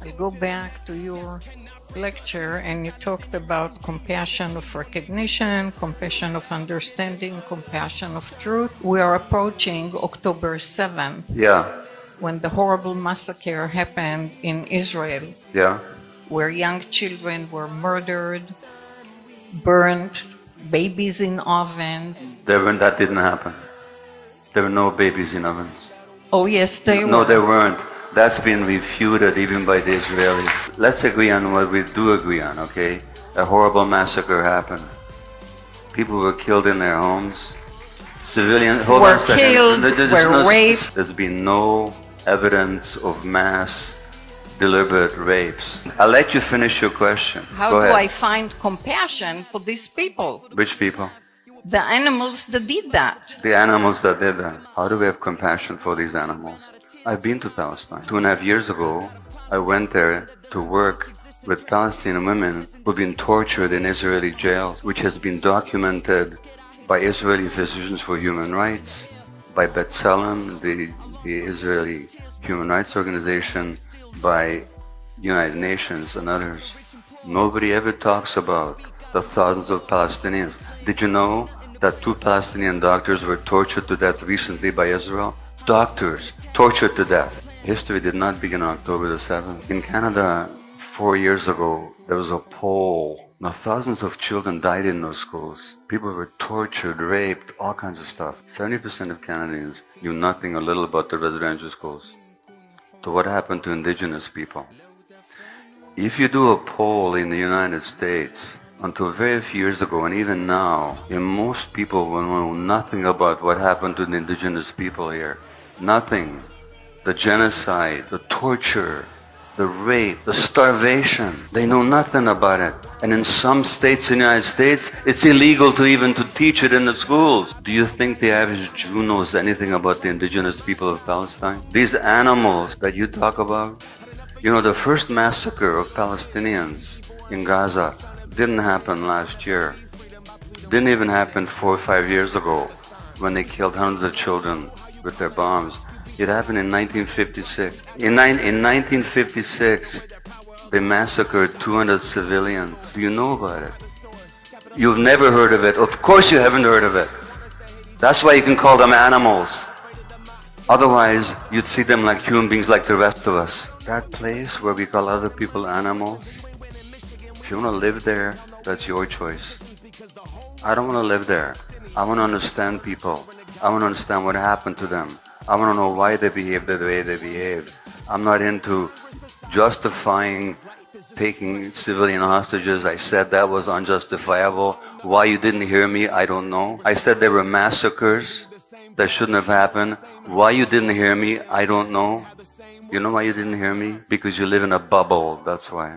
I'll go back to your lecture, and you talked about compassion of recognition, compassion of understanding, compassion of truth. We are approaching October 7th. Yeah. When the horrible massacre happened in Israel. Yeah. Where young children were murdered, burned, babies in ovens. That didn't happen. There were no babies in ovens. Oh yes, they were. No, there weren't. That's been refuted even by the Israelis. Let's agree on what we do agree on, okay? A horrible massacre happened. People were killed in their homes. Civilians were killed, were raped. There's been no evidence of mass deliberate rapes. I'll let you finish your question. How Go do ahead. I find compassion for these people? Which people? The animals that did that. The animals that did that. How do we have compassion for these animals? I've been to Palestine. 2.5 years ago, I went there to work with Palestinian women who've been tortured in Israeli jails, which has been documented by Israeli Physicians for Human Rights, by B'Tselem, the Israeli Human Rights Organization, by United Nations and others. Nobody ever talks about the thousands of Palestinians. Did you know that 2 Palestinian doctors were tortured to death recently by Israel? Doctors tortured to death. History did not begin on October the 7th. In Canada, 4 years ago, there was a poll. Now, thousands of children died in those schools. People were tortured, raped, all kinds of stuff. 70% of Canadians knew nothing or little about the residential schools. So what happened to indigenous people? If you do a poll in the United States, until very few years ago and even now, most people will know nothing about what happened to the indigenous people here. Nothing. The genocide, the torture, the rape, the starvation. They know nothing about it. And in some states in the United States, it's illegal to even to teach it in the schools. Do you think the average Jew knows anything about the indigenous people of Palestine? These animals that you talk about? You know, the first massacre of Palestinians in Gaza didn't happen last year. Didn't even happen 4 or 5 years ago when they killed hundreds of children with their bombs. It happened in 1956. In 1956, they massacred 200 civilians. Do you know about it? You've never heard of it. Of course you haven't heard of it. That's why you can call them animals. Otherwise, you'd see them like human beings like the rest of us. That place where we call other people animals, if you want to live there, that's your choice. I don't want to live there. I want to understand people. I want to understand what happened to them. I want to know why they behave the way they behave. I'm not into justifying taking civilian hostages. I said that was unjustifiable. Why you didn't hear me, I don't know. I said there were massacres that shouldn't have happened. Why you didn't hear me, I don't know. You know why you didn't hear me? Because you live in a bubble, that's why.